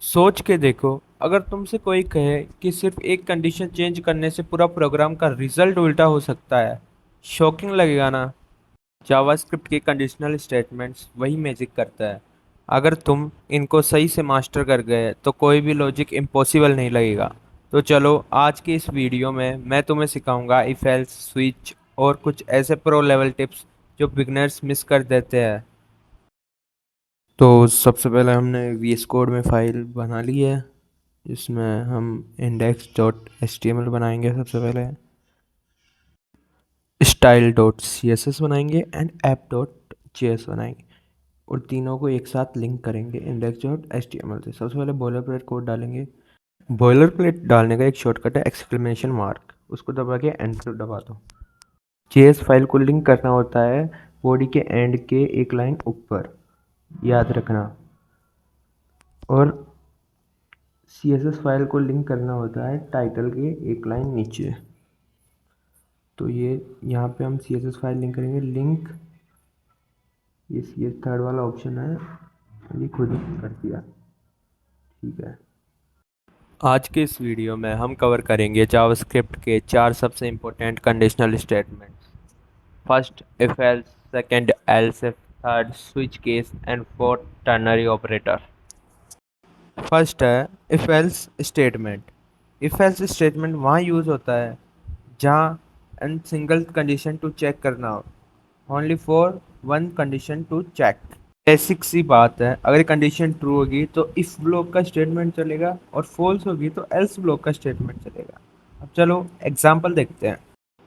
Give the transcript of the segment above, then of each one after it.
सोच के देखो, अगर तुमसे कोई कहे कि सिर्फ एक कंडीशन चेंज करने से पूरा प्रोग्राम का रिजल्ट उल्टा हो सकता है। शॉकिंग लगेगा ना। जावास्क्रिप्ट के कंडीशनल स्टेटमेंट्स वही मैजिक करता है। अगर तुम इनको सही से मास्टर कर गए तो कोई भी लॉजिक इम्पॉसिबल नहीं लगेगा। तो चलो, आज के इस वीडियो में मैं तुम्हें सिखाऊंगा इफ एल्स स्विच और कुछ ऐसे प्रो लेवल टिप्स जो बिगनर्स मिस कर देते हैं। तो सबसे पहले हमने वीएस कोड में फाइल बना ली है, जिसमें हम index dot H T M L बनाएंगे सबसे पहले, style dot C S S बनाएंगे and app dot J S बनाएंगे। और तीनों को एक साथ लिंक करेंगे index dot H T M L से। सबसे पहले बॉयलर प्लेट कोड डालेंगे। बॉयलर प्लेट डालने का एक शॉर्टकट है एक्सक्लेमेशन मार्क, उसको दबा के एंटर दबा दो। जे एस फाइल को लिंक करना होता है बॉडी के एंड के एक लाइन ऊपर, याद रखना। और सी एस एस फाइल को लिंक करना होता है टाइटल के एक लाइन नीचे। तो ये यहाँ पे हम C S S file link करेंगे। लिंक, ये सी एस थर्ड वाला ऑप्शन है, ये खुद ही कर दिया। ठीक है। आज के इस वीडियो में हम कवर करेंगे जावास्क्रिप्ट के चार सबसे important conditional statements. First if else, second else if, third switch case and fourth ternary operator. First है if else statement. If else statement वहाँ यूज़ होता है जहाँ and single condition to check करना हो, only for one condition to check. Basic सी बात है, अगर कंडीशन ट्रू होगी तो इफ ब्लॉक का स्टेटमेंट चलेगा और फॉल्स होगी तो एल्स ब्लॉक का स्टेटमेंट चलेगा। अब चलो एग्जांपल देखते हैं।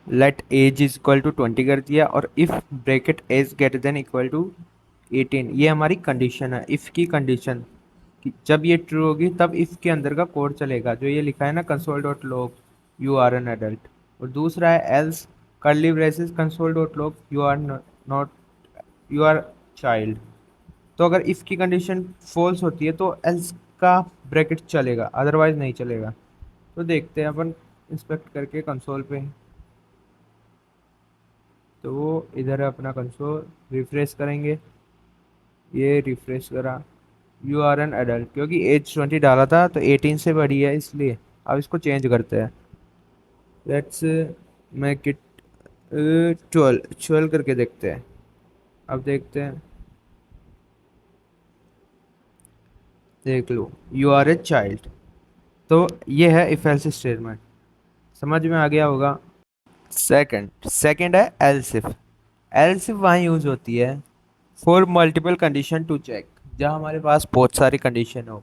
Let age is equal to 20 कर दिया और if bracket age greater than equal to 18, ये हमारी कंडीशन है, इफ की कंडीशन। जब ये ट्रू होगी तब इफ के अंदर का कोड चलेगा, जो ये लिखा है ना, console dot log you are an adult. और दूसरा है else, curly braces console dot log you are not, you are child. तो अगर इफ की कंडीशन फॉल्स होती है तो एल्स का ब्रैकेट चलेगा, अदरवाइज नहीं चलेगा। तो देखते हैं अपन इंस्पेक्ट करके कंसोल पे। तो वो इधर है अपना कंसोल, रिफ्रेश करेंगे। ये रिफ्रेश करा, यू आर एन एडल्ट, क्योंकि एज 20 डाला था तो 18 से बड़ी है इसलिए। अब इसको चेंज करते हैं। लेट्स मेक इट 12 करके देखते हैं। अब देखते हैं, देख लो, यू आर ए चाइल्ड। तो ये है इफ एल्स स्टेटमेंट, समझ में आ गया होगा। सेकंड है एल्स इफ। एल्स इफ वहाँ यूज होती है for multiple condition to check, जहाँ हमारे पास बहुत सारी कंडीशन हो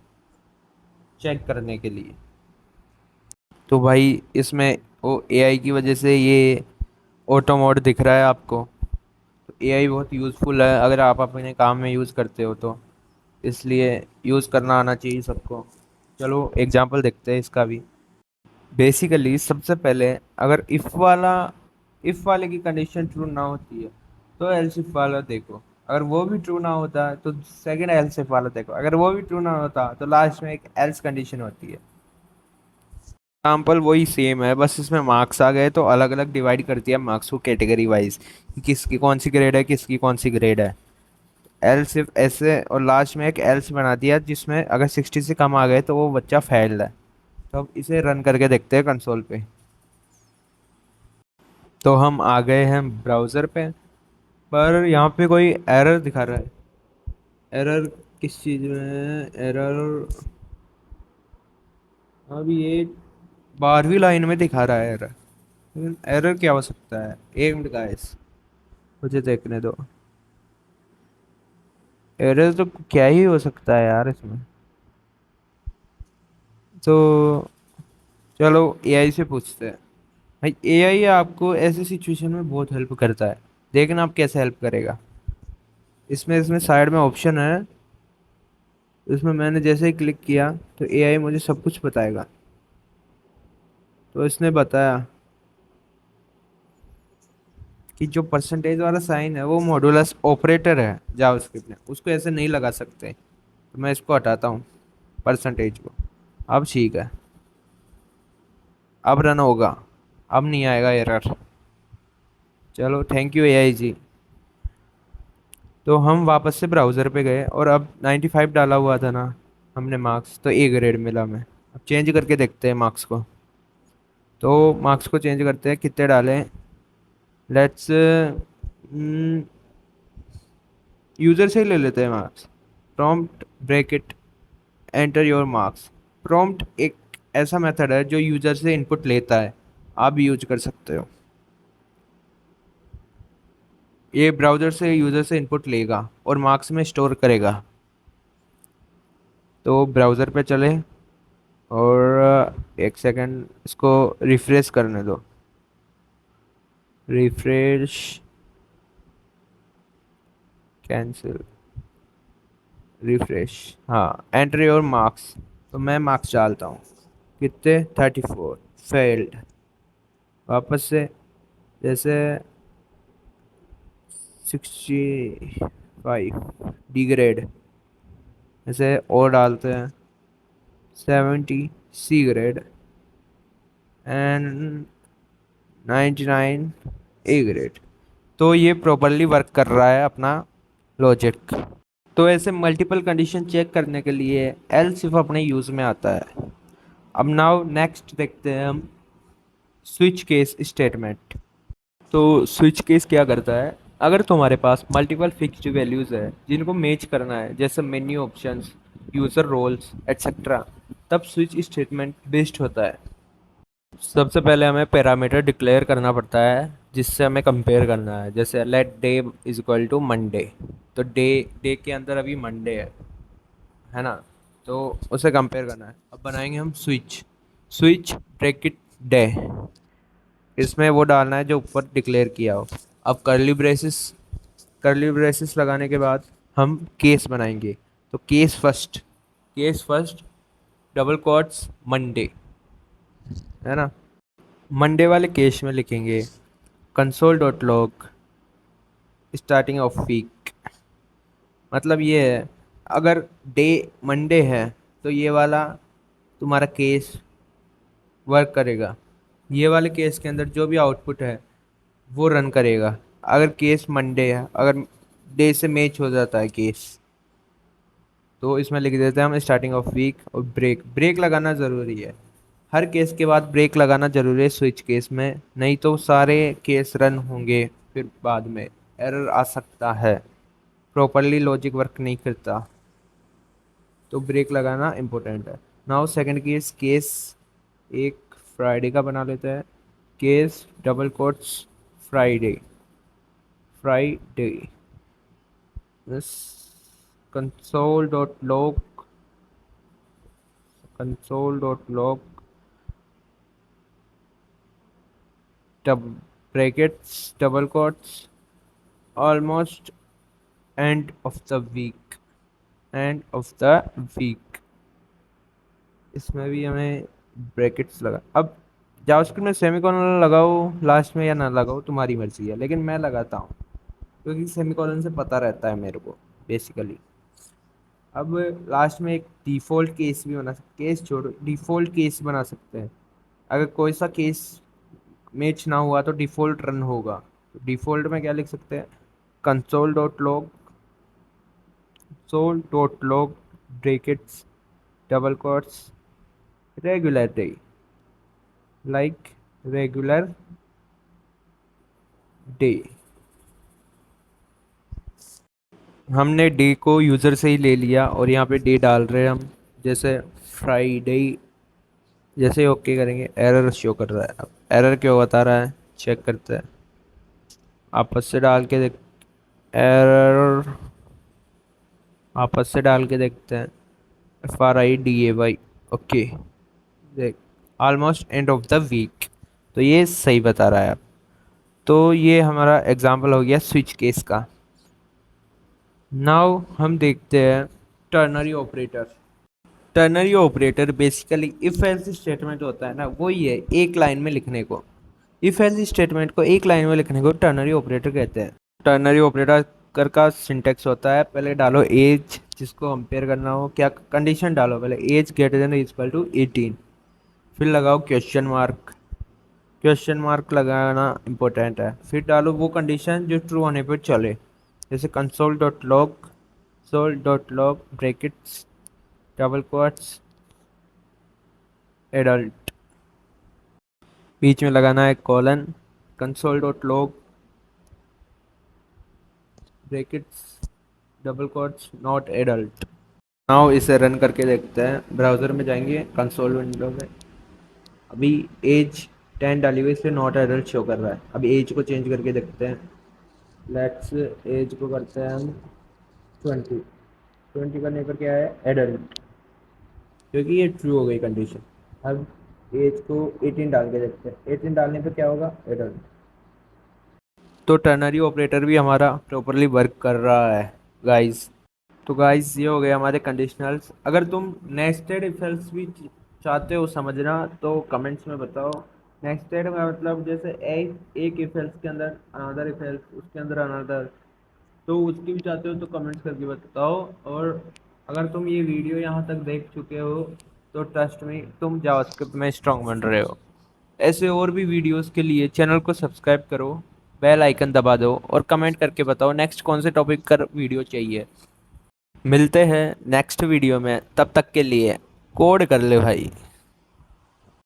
चेक करने के लिए। तो भाई इसमें वो एआई की वजह से ये ऑटो मोड दिख रहा है आपको। तो एआई बहुत यूज़फुल है अगर आप अपने काम में यूज़ करते हो तो, इसलिए यूज़ करना आना चाहिए सबको। चलो एग्जांपल देखते हैं इसका भी। बेसिकली सबसे पहले, अगर इफ़ वाले की कंडीशन ट्रू ना होती है तो एल्स इफ वाला देखो। अगर वो भी ट्रू ना होता है तो सेकंड एल्स इफ वाला देखो। अगर वो भी ट्रू ना होता तो लास्ट में एक एल्स कंडीशन होती है। एग्जाम्पल वही सेम है, बस इसमें मार्क्स आ गए तो अलग अलग डिवाइड कर दिया मार्क्स को कैटेगरी वाइज, किसकी कौन सी ग्रेड है किसकी कौन सी ग्रेड है। एल सिर्फ ऐसे, और लास्ट में एक एल्स बना दिया जिसमें अगर 60 से कम आ गए तो वो बच्चा फेल्ड है। तो अब इसे रन करके देखते हैं कंसोल पे। तो हम आ गए हैं ब्राउज़र पे, पर यहाँ पे कोई एरर दिखा रहा है। एरर किस चीज़ में है एरर? अभी ये 12वीं लाइन में दिखा रहा है एरर। लेकिन एरर क्या हो सकता है, एक मिनट गाइस, मुझे देखने दो। एरर तो क्या ही हो सकता है यार इसमें। तो चलो एआई से पूछते हैं। भाई एआई आपको ऐसे सिचुएशन में बहुत हेल्प करता है, देखना आप कैसे हेल्प करेगा। इसमें इसमें साइड में ऑप्शन है, इसमें मैंने जैसे ही क्लिक किया तो एआई मुझे सब कुछ बताएगा। तो इसने बताया कि जो परसेंटेज वाला साइन है वो मॉडुलस ऑपरेटर है जावास्क्रिप्ट में, उसको ऐसे नहीं लगा सकते। तो मैं इसको हटाता हूँ, परसेंटेज को। अब ठीक है, अब रन होगा, अब नहीं आएगा एरर। चलो थैंक यू एआई जी। तो हम वापस से ब्राउज़र पे गए और अब 95 डाला हुआ था ना, हमने मार्क्स तो ए ग्रेड मिला हमें। अब चेंज करके देखते हैं मार्क्स को। तो मार्क्स को चेंज करते हैं, कितने डालें। लेट्स यूज़र से ही ले लेते हैं marks. Prompt bracket enter your marks. Prompt एक ऐसा मेथड है जो यूज़र से इनपुट लेता है, आप भी यूज कर सकते हो। ये ब्राउज़र से यूज़र से इनपुट लेगा और मार्क्स में स्टोर करेगा। तो ब्राउज़र पे चले और एक सेकंड इसको रिफ्रेश करने दो। Refresh, cancel, refresh. हाँ, एंटर योर मार्क्स। तो मैं मार्क्स डालता हूँ, कितने, 34। फेल्ड। वापस से, जैसे 65 डी ग्रेड, जैसे और डालते हैं 70 C grade and 99 A grade. तो ये प्रॉपरली वर्क कर रहा है अपना लॉजिक। तो ऐसे मल्टीपल कंडीशन चेक करने के लिए एल सिर्फ अपने यूज़ में आता है। अब नाउ नेक्स्ट देखते हैं हम स्विच केस स्टेटमेंट। तो स्विच केस क्या करता है, अगर तुम्हारे पास मल्टीपल फिक्स्ड वैल्यूज़ है जिनको मैच करना है, जैसे menu options, user roles etcetera, तब स्विच स्टेटमेंट बेस्ड होता है। सबसे पहले हमें पैरामीटर डिक्लेयर करना पड़ता है जिससे हमें कंपेयर करना है, जैसे let day is equal to Monday. तो डे डे के अंदर अभी मंडे है ना, तो उसे कंपेयर करना है। अब बनाएंगे हम स्विच। स्विच ब्रैकेट डे, इसमें वो डालना है जो ऊपर डिक्लेयर किया हो। अब करली ब्रेसिस, करली ब्रेसिस लगाने के बाद हम केस बनाएंगे। तो case first, case first double quotes Monday, है ना। मंडे वाले केस में लिखेंगे console dot log starting of week. मतलब ये है, अगर डे मंडे है तो ये वाला तुम्हारा केस वर्क करेगा। ये वाले केस के अंदर जो भी आउटपुट है वो रन करेगा। अगर केस मंडे है, अगर डे से मैच हो जाता है केस, तो इसमें लिख देते हैं हम स्टार्टिंग ऑफ वीक। और ब्रेक, ब्रेक लगाना ज़रूरी है। हर केस के बाद ब्रेक लगाना ज़रूरी है स्विच केस में, नहीं तो सारे केस रन होंगे फिर बाद में एरर आ सकता है, प्रॉपरली लॉजिक वर्क नहीं करता। तो ब्रेक लगाना इम्पोर्टेंट है। नाउ सेकंड केस, केस एक फ्राइडे का बना लेते हैं। Case double quotes Friday, Friday बस। Console dot log, console dot log double brackets double quotes almost end of the week, end of the week. इसमें भी हमें ब्रैकेट्स लगा। अब जावास्क्रिप्ट में सेमीकोलन लगाओ लास्ट में या ना लगाओ तुम्हारी मर्जी है, लेकिन मैं लगाता हूँ क्योंकि सेमीकोलन से पता रहता है मेरे को बेसिकली। अब लास्ट में एक डिफ़ॉल्ट केस भी बना सकते, केस छोड़ो डिफ़ॉल्ट केस बना सकते हैं। अगर कोई सा केस मैच ना हुआ तो डिफ़ॉल्ट रन होगा। तो डिफ़ॉल्ट में क्या लिख सकते हैं, console dot log, console dot log brackets double quotes regular day, like regular day. हमने डे को यूज़र से ही ले लिया और यहाँ पे डे डाल रहे हैं हम, जैसे फ्राइडे। जैसे ओके करेंगे एरर शो कर रहा है। अब एरर क्यों बता रहा है चेक करते हैं, आपस से डाल के देख, एरर आपस से डाल के देखते हैं। FRIDAY, okay. देख, almost end of the week, तो ये सही बता रहा है अब। तो ये हमारा एग्जांपल हो गया स्विच केस का। नाउ हम देखते हैं ternary operator. Ternary operator basically if else statement होता है ना, वही है एक लाइन में लिखने को। इफ एल्स स्टेटमेंट को एक लाइन में लिखने को टर्नरी ऑपरेटर कहते हैं। टर्नरी ऑपरेटर का सिंटेक्स होता है, पहले डालो एज, जिसको कंपेयर करना हो, क्या कंडीशन डालो, पहले age greater than equal to 18, फिर लगाओ क्वेश्चन मार्क। क्वेश्चन मार्क लगाना इम्पोर्टेंट है। फिर डालो वो कंडीशन जो ट्रू होने पर चले, जैसे console dot log brackets double quotes adult, बीच में लगाना है colon, console dot log brackets double quotes not adult. Now इसे रन करके देखते हैं। ब्राउज़र में जाएंगे, कंसोल विंडो में। अभी एज 10 डाली हुई, इसलिए नॉट एडल्ट शो कर रहा है। अभी एज को चेंज करके देखते हैं। लेट्स एज को करते हैं हम 20। 20 करने पर क्या है, एडल्ट, क्योंकि ये ट्रू हो गई कंडीशन। अब एज को 18 डाल के देखते हैं। 18 डालने पर क्या होगा, एडल्ट। तो टर्नरी ऑपरेटर भी हमारा प्रॉपरली वर्क कर रहा है गाइस। तो गाइस ये हो गए हमारे कंडीशनल्स। अगर तुम नेस्टेड इफ एल्स भी चाहते हो समझना तो कमेंट्स में बताओ। नेस्टेड में मतलब जैसे एक इफ एल्स के अंदर अनदर इफ एल्स, उसके अंदर अनदर, तो उसकी भी चाहते हो तो कमेंट्स करके बताओ। और अगर तुम ये वीडियो यहाँ तक देख चुके हो तो ट्रस्ट में तुम जावास्क्रिप्ट में स्ट्रांग बन रहे हो। ऐसे और भी वीडियोस के लिए चैनल को सब्सक्राइब करो, बेल आइकन दबा दो और कमेंट करके बताओ नेक्स्ट कौन से टॉपिक पर वीडियो चाहिए। मिलते हैं नेक्स्ट वीडियो में, तब तक के लिए कोड कर ले भाई।